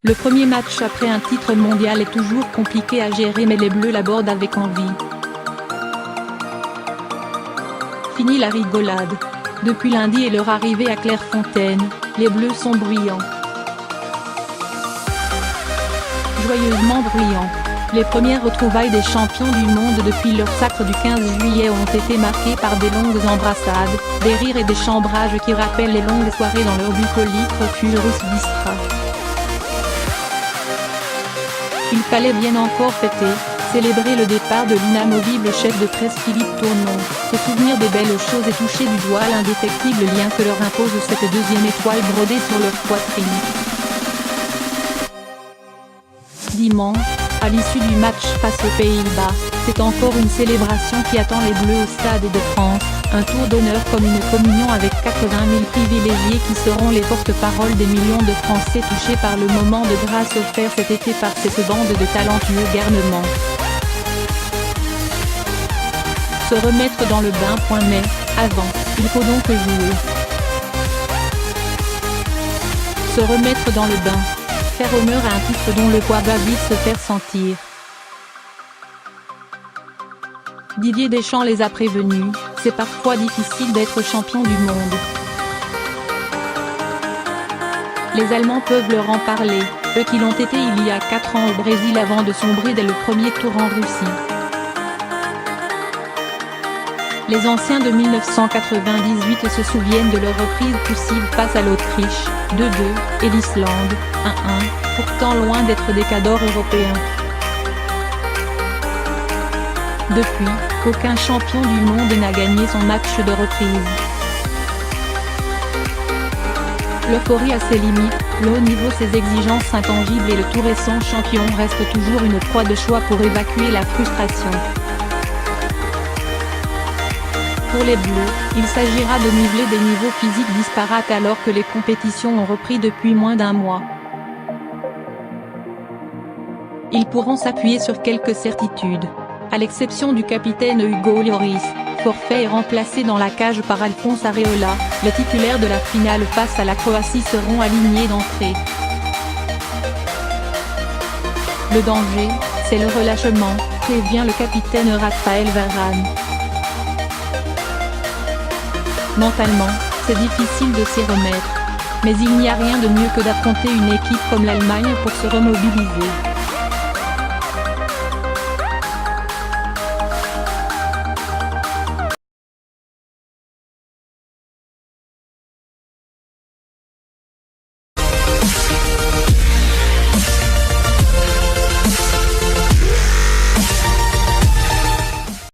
Le premier match après un titre mondial est toujours compliqué à gérer, mais les Bleus l'abordent avec envie. Fini la rigolade. Depuis lundi et leur arrivée à Clairefontaine, les Bleus sont bruyants. Joyeusement bruyants. Les premières retrouvailles des champions du monde depuis leur sacre du 15 juillet ont été marquées par des longues embrassades, des rires et des chambrages qui rappellent les longues soirées dans leur bucolique refuge russe d'Istra. Il fallait bien encore fêter, célébrer le départ de l'inamovible chef de presse Philippe Tournon, se souvenir des belles choses et toucher du doigt l'indéfectible lien que leur impose cette deuxième étoile brodée sur leur poitrine. Dimanche, à l'issue du match face aux Pays-Bas, c'est encore une célébration qui attend les Bleus au Stade de France, un tour d'honneur comme une communion avec 80 000 privilégiés qui seront les porte-paroles des millions de Français touchés par le moment de grâce offert cet été par cette bande de talentueux garnements. Se remettre dans le bain. Mais, avant, il faut donc jouer. Se remettre dans le bain. Faire honneur à un titre dont le poids va vite se faire sentir. Didier Deschamps les a prévenus, c'est parfois difficile d'être champion du monde. Les Allemands peuvent leur en parler, eux qui l'ont été il y a 4 ans au Brésil avant de sombrer dès le premier tour en Russie. Les anciens de 1998 se souviennent de leur reprise poussive face à l'Autriche, 2-2, et l'Islande, 1-1, pourtant loin d'être des cadors européens. Depuis, aucun champion du monde n'a gagné son match de reprise. L'euphorie a ses limites, le haut niveau ses exigences intangibles et le tout récent champion reste toujours une proie de choix pour évacuer la frustration. Pour les Bleus, il s'agira de niveler des niveaux physiques disparates alors que les compétitions ont repris depuis moins d'un mois. Ils pourront s'appuyer sur quelques certitudes. À l'exception du capitaine Hugo Lloris, forfait et remplacé dans la cage par Alphonse Areola, les titulaires de la finale face à la Croatie seront alignés d'entrée. Le danger, c'est le relâchement, prévient le capitaine Raphaël Varane. Mentalement, c'est difficile de s'y remettre. Mais il n'y a rien de mieux que d'affronter une équipe comme l'Allemagne pour se remobiliser.